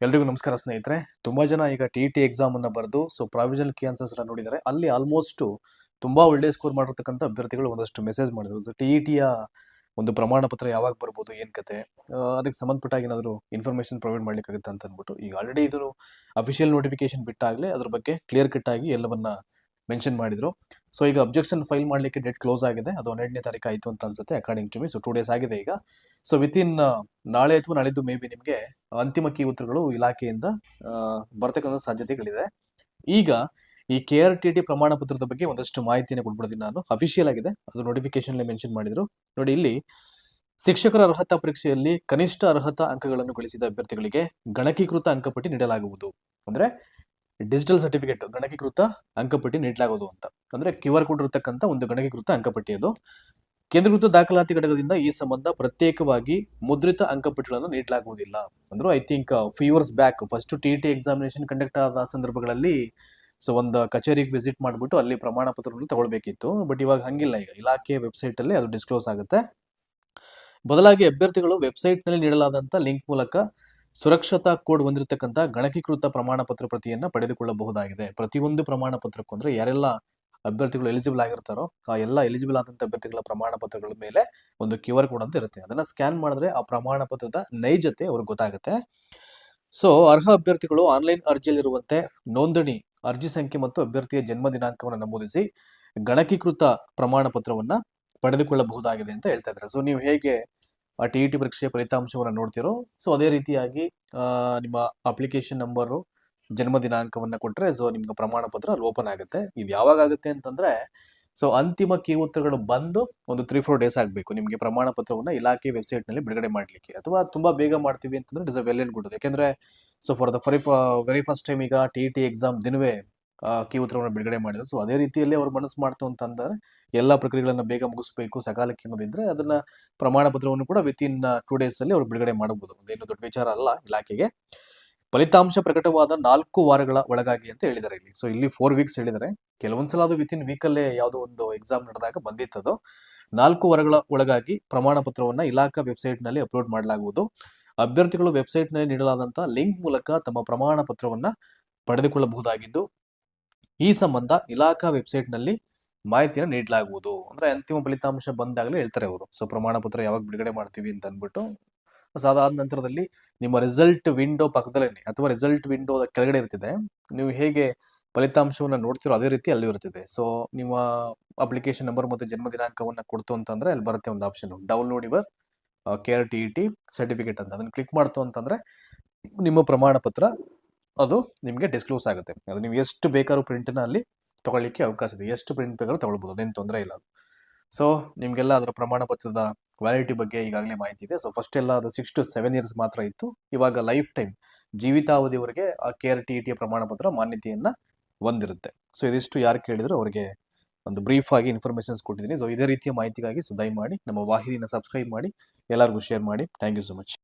ಎಲ್ರಿಗೂ ನಮಸ್ಕಾರ ಸ್ನೇಹಿತರೆ. ತುಂಬಾ ಜನ ಈಗ ಟಿ ಎಕ್ಸಾಮ್ ಅನ್ನ ಬರೆದು ಪ್ರಾವಿಷನಲ್ ಕೀ ಆನ್ಸರ್ಸ್ ಎಲ್ಲ ನೋಡಿದ್ದಾರೆ. ಅಲ್ಲಿ ಆಲ್ಮೋಸ್ಟ್ ತುಂಬಾ ಒಳ್ಳೆ ಸ್ಕೋರ್ ಮಾಡಿರ್ತಕ್ಕಂಥ ಅಭ್ಯರ್ಥಿಗಳು ಒಂದಷ್ಟು ಮೆಸೇಜ್ ಮಾಡಿದ್ರು. ಟಿಇಟಿಯ ಒಂದು ಪ್ರಮಾಣ ಪತ್ರ ಯಾವಾಗ ಬರ್ಬೋದು, ಏನ್ ಕತೆ, ಅದಕ್ಕೆ ಸಂಬಂಧಪಟ್ಟಾಗ ಏನಾದರೂ ಇನ್ಫಾರ್ಮೇಶನ್ ಪ್ರೊವೈಡ್ ಮಾಡ್ಲಿಕ್ಕಾಗುತ್ತೆ ಅಂತ ಅಂದ್ಬಿಟ್ಟು ಈಗ ಆಲ್ರೆಡಿ ಇದು ಅಫಿಷಿಯಲ್ ನೋಟಿಫಿಕೇಶನ್ ಬಿಟ್ಟಾಗಲೇ ಅದ್ರ ಬಗ್ಗೆ ಕ್ಲಿಯರ್ ಕಟ್ ಆಗಿ ಎಲ್ಲವನ್ನ ಮೆನ್ಷನ್ ಮಾಡಿದ್ರು. ಸೊ ಈಗ ಅಬ್ಜೆಕ್ಷನ್ ಫೈಲ್ ಮಾಡಲಿಕ್ಕೆ ಡೇಟ್ ಕ್ಲೋಸ್ ಆಗಿದೆ. ಅದು 12ನೇ ತಾರೀಕು ಆಯಿತು ಅಂತ ಅನ್ಸುತ್ತೆ according to me. So 2 days ಆಗಿದೆ ಈಗ. ಸೊ ವಿತಿನ್ ನಾಳೆ ಅಥವಾ ನಾಳಿದ್ದು ಮೇ ಬಿ ನಿಮಗೆ ಅಂತಿಮ ಕೀ ಉತ್ತರಗಳು ಇಲಾಖೆಯಿಂದ ಬರ್ತಕ್ಕಂಥ ಸಾಧ್ಯತೆಗಳಿದೆ. ಈಗ ಈ KRTT ಪ್ರಮಾಣ ಪತ್ರದ ಬಗ್ಗೆ ಒಂದಷ್ಟು ಮಾಹಿತಿಯನ್ನು ಕೊಟ್ಬಿಡ್ತೀನಿ ನಾನು. ಅಫಿಷಿಯಲ್ ಆಗಿದೆ, ಅದು ನೋಟಿಫಿಕೇಶನ್ ಮೆನ್ಷನ್ ಮಾಡಿದ್ರು. ನೋಡಿ, ಇಲ್ಲಿ ಶಿಕ್ಷಕರ ಅರ್ಹತಾ ಪರೀಕ್ಷೆಯಲ್ಲಿ ಕನಿಷ್ಠ ಅರ್ಹತಾ ಅಂಕಗಳನ್ನು ಗಳಿಸಿದ ಅಭ್ಯರ್ಥಿಗಳಿಗೆ ಗಣಕೀಕೃತ ಅಂಕಪಟ್ಟಿ ನೀಡಲಾಗುವುದು. ಅಂದ್ರೆ ಡಿಜಿಟಲ್ ಸರ್ಟಿಫಿಕೇಟ್, ಗಣಕೀಕೃತ ಅಂಕಪಟ್ಟಿ ನೀಡಲಾಗುವುದು ಅಂತ. ಅಂದ್ರೆ QR ಕೋಡ್ ಇರತಕ್ಕಂಥ ಒಂದು ಗಣಕೀಕೃತ ಅಂಕಪಟ್ಟಿ ಅದು. ಕೇಂದ್ರೀಕೃತ ದಾಖಲಾತಿ ಘಟಕದಿಂದ ಈ ಸಂಬಂಧ ಪ್ರತ್ಯೇಕವಾಗಿ ಮುದ್ರಿತ ಅಂಕಪಟ್ಟಿಗಳನ್ನು ನೀಡಲಾಗುವುದಿಲ್ಲ. ಅಂದ್ರೆ I think few years back first TT examination conduct ಆದ ಸಂದರ್ಭಗಳಲ್ಲಿ ಒಂದು ಕಚೇರಿಗೆ ವಿಸಿಟ್ ಮಾಡಿಬಿಟ್ಟು ಅಲ್ಲಿ ಪ್ರಮಾಣ ಪತ್ರಗಳನ್ನು ತಗೊಳ್ಬೇಕಿತ್ತು. ಬಟ್ ಇವಾಗ ಹಂಗಿಲ್ಲ. ಈಗ ಇಲಾಖೆಯ ವೆಬ್ಸೈಟ್ ಅಲ್ಲಿ ಅದು ಡಿಸ್ಕ್ಲೋಸ್ ಆಗುತ್ತೆ. ಬದಲಾಗಿ ಅಭ್ಯರ್ಥಿಗಳು ವೆಬ್ಸೈಟ್ ನಲ್ಲಿ ನೀಡಲಾದಂತ ಲಿಂಕ್ ಮೂಲಕ ಸುರಕ್ಷತಾ ಕೋಡ್ ಹೊಂದಿರತಕ್ಕಂಥ ಗಣಕೀಕೃತ ಪ್ರಮಾಣ ಪತ್ರ ಪ್ರತಿಯನ್ನ ಪಡೆದುಕೊಳ್ಳಬಹುದಾಗಿದೆ. ಪ್ರತಿಯೊಂದು ಪ್ರಮಾಣ ಪತ್ರಕ್ಕೂ, ಅಂದ್ರೆ ಯಾರೆಲ್ಲ ಅಭ್ಯರ್ಥಿಗಳು ಎಲಿಜಿಬಲ್ ಆಗಿರ್ತಾರೋ ಆ ಎಲ್ಲ ಎಲಿಜಿಬಲ್ ಆದಂತ ಅಭ್ಯರ್ಥಿಗಳ ಪ್ರಮಾಣ ಪತ್ರಗಳ ಮೇಲೆ ಒಂದು QR ಕೋಡ್ ಅಂತ ಇರುತ್ತೆ. ಅದನ್ನ ಸ್ಕ್ಯಾನ್ ಮಾಡಿದ್ರೆ ಆ ಪ್ರಮಾಣ ಪತ್ರದ ನೈಜತೆ ಅವ್ರಿಗೆ ಗೊತ್ತಾಗುತ್ತೆ. ಸೊ ಅರ್ಹ ಅಭ್ಯರ್ಥಿಗಳು ಆನ್ಲೈನ್ ಅರ್ಜಿಯಲ್ಲಿರುವಂತೆ ನೋಂದಣಿ, ಅರ್ಜಿ ಸಂಖ್ಯೆ ಮತ್ತು ಅಭ್ಯರ್ಥಿಯ ಜನ್ಮ ದಿನಾಂಕವನ್ನು ನಮೂದಿಸಿ ಗಣಕೀಕೃತ ಪ್ರಮಾಣ ಪತ್ರವನ್ನ ಪಡೆದುಕೊಳ್ಳಬಹುದಾಗಿದೆ ಅಂತ ಹೇಳ್ತಾ ಇದ್ದಾರೆ. ಸೊ ನೀವು ಹೇಗೆ ಆ TET ಪರೀಕ್ಷೆಯ ಫಲಿತಾಂಶವನ್ನು ನೋಡ್ತಿರೋ, ಸೊ ಅದೇ ರೀತಿಯಾಗಿ ನಿಮ್ಮ ಅಪ್ಲಿಕೇಶನ್ ನಂಬರು, ಜನ್ಮ ದಿನಾಂಕವನ್ನ ಕೊಟ್ರೆ ನಿಮ್ಗೆ ಪ್ರಮಾಣ ಪತ್ರ ಅಲ್ಲಿ ಓಪನ್ ಆಗುತ್ತೆ. ಇದು ಯಾವಾಗ ಆಗುತ್ತೆ ಅಂತಂದ್ರೆ ಅಂತಿಮ ಕೀ ಉತ್ತರಗಳು ಬಂದು ಒಂದು 3-4 days ಆಗಬೇಕು ನಿಮಗೆ ಪ್ರಮಾಣ ಪತ್ರವನ್ನ ಇಲಾಖೆ ವೆಬ್ಸೈಟ್ ನಲ್ಲಿ ಬಿಡುಗಡೆ ಮಾಡ್ಲಿಕ್ಕೆ. ಅಥವಾ ತುಂಬಾ ಬೇಗ ಮಾಡ್ತೀವಿ ಅಂತಂದ್ರೆ it is a well and good. ಯಾಕಂದ್ರೆ for the very first time ಈಗ TET ಎಕ್ಸಾಮ್ ದಿನವೇ ಕೀ ಉತ್ತರವನ್ನು ಬಿಡುಗಡೆ ಮಾಡಿದ್ರು. ಸೊ ಅದೇ ರೀತಿಯಲ್ಲಿ ಅವ್ರು ಮನಸ್ಸು ಮಾಡ್ತು ಅಂತಂದ್ರೆ ಎಲ್ಲಾ ಪ್ರಕ್ರಿಯೆಗಳನ್ನ ಬೇಗ ಮುಗಿಸ್ಬೇಕು ಸಕಾಲಕ್ಕೆ ಅನ್ನೋದಿದ್ರೆ ಅದನ್ನ ಪ್ರಮಾಣ ಪತ್ರವನ್ನು ಕೂಡ ವಿತಿನ್ 2 days ಅಲ್ಲಿ ಅವ್ರು ಬಿಡುಗಡೆ ಮಾಡಬಹುದು. ಅದೇನು ದೊಡ್ಡ ವಿಚಾರ ಅಲ್ಲ ಇಲಾಖೆಗೆ. ಫಲಿತಾಂಶ ಪ್ರಕಟವಾದ 4 ವಾರಗಳ ಒಳಗಾಗಿ ಅಂತ ಹೇಳಿದ್ದಾರೆ ಇಲ್ಲಿ. ಸೊ ಇಲ್ಲಿ 4 weeks ಹೇಳಿದ್ದಾರೆ. ಕೆಲವೊಂದ್ಸಲ ಅದು ವಿತಿನ್ ವೀಕಲ್ಲೇ ಯಾವುದೋ ಒಂದು ಎಕ್ಸಾಮ್ ನಡೆದಾಗ ಬಂದಿತ್ತದು. 4 ವಾರಗಳ ಒಳಗಾಗಿ ಪ್ರಮಾಣ ಪತ್ರವನ್ನ ಇಲಾಖಾ ವೆಬ್ಸೈಟ್ ನಲ್ಲಿ ಅಪ್ಲೋಡ್ ಮಾಡಲಾಗುವುದು. ಅಭ್ಯರ್ಥಿಗಳು ವೆಬ್ಸೈಟ್ ನಲ್ಲಿ ನೀಡಲಾದಂತಹ ಲಿಂಕ್ ಮೂಲಕ ತಮ್ಮ ಪ್ರಮಾಣ ಪತ್ರವನ್ನ ಪಡೆದುಕೊಳ್ಳಬಹುದಾಗಿದ್ದು, ಈ ಸಂಬಂಧ ಇಲಾಖಾ ವೆಬ್ಸೈಟ್ ನಲ್ಲಿ ಮಾಹಿತಿಯನ್ನು ನೀಡಲಾಗುವುದು. ಅಂದ್ರೆ ಅಂತಿಮ ಫಲಿತಾಂಶ ಬಂದಾಗಲೇ ಹೇಳ್ತಾರೆ ಅವರು. ಸೊ ಪ್ರಮಾಣ ಪತ್ರ ಯಾವಾಗ ಬಿಡುಗಡೆ ಮಾಡ್ತೀವಿ ಅಂತ ಅಂದ್ಬಿಟ್ಟು. ಅದಾದ ನಂತರದಲ್ಲಿ ನಿಮ್ಮ ರಿಸಲ್ಟ್ ವಿಂಡೋ ಪಕ್ಕದಲ್ಲೇ ಅಥವಾ ರಿಸಲ್ಟ್ ವಿಂಡೋ ಕೆಳಗಡೆ ಇರ್ತಿದೆ. ನೀವು ಹೇಗೆ ಫಲಿತಾಂಶವನ್ನ ನೋಡ್ತಿರೋ ಅದೇ ರೀತಿ ಅಲ್ಲಿ ಇರುತ್ತದೆ. ಸೊ ನಿಮ್ಮ ಅಪ್ಲಿಕೇಶನ್ ನಂಬರ್ ಮತ್ತು ಜನ್ಮ ದಿನಾಂಕವನ್ನ ಕೊಡ್ತು ಅಂತಂದ್ರೆ ಅಲ್ಲಿ ಬರುತ್ತೆ ಒಂದು option, download your KRTT certificate ಅಂತ. ಅದನ್ನ ಕ್ಲಿಕ್ ಮಾಡ್ತು ಅಂತಂದ್ರೆ ನಿಮ್ಮ ಪ್ರಮಾಣ ಪತ್ರ ಅದು ನಿಮಗೆ ಡಿಸ್ಕ್ಲೋಸ್ ಆಗುತ್ತೆ. ಅದು ನೀವು ಎಷ್ಟು ಬೇಕಾದ್ರೂ ಪ್ರಿಂಟ್ನ ಅಲ್ಲಿ ತಗೊಳ್ಳಿಕ್ಕೆ ಅವಕಾಶ ಇದೆ. ಎಷ್ಟು ಪ್ರಿಂಟ್ ಬೇಕಾದ್ರೂ ತಗೊಳ್ಬಹುದು, ಅದೇನು ತೊಂದರೆ ಇಲ್ಲ. ಸೊ ನಿಮ್ಗೆಲ್ಲ ಅದರ ಪ್ರಮಾಣ ಪತ್ರದ ವ್ಯಾಲಿಡಿಟಿ ಬಗ್ಗೆ ಈಗಾಗಲೇ ಮಾಹಿತಿ ಇದೆ. ಸೊ ಫಸ್ಟ್ ಎಲ್ಲ ಅದು 6 to 7 years ಮಾತ್ರ ಇತ್ತು. ಇವಾಗ ಲೈಫ್ ಟೈಮ್, ಜೀವಿತಾವಧಿವರೆಗೆ ಆ KRTT ಪ್ರಮಾಣ ಪತ್ರ ಮಾನ್ಯತೆಯನ್ನ ಹೊಂದಿರುತ್ತೆ. ಸೊ ಇದಿಷ್ಟು ಯಾರು ಕೇಳಿದ್ರು ಅವರಿಗೆ ಒಂದು ಬ್ರೀಫ್ ಆಗಿ ಇನ್ಫಾರ್ಮೇಶನ್ಸ್ ಕೊಟ್ಟಿದ್ದೀನಿ. ಸೊ ಇದೇ ರೀತಿಯ ಮಾಹಿತಿಗಾಗಿ ದಯಮಾಡಿ ನಮ್ಮ ವಾಹಿನಿನ ಸಬ್ಸ್ಕ್ರೈಬ್ ಮಾಡಿ, ಎಲ್ಲರಿಗೂ ಶೇರ್ ಮಾಡಿ. Thank you so much.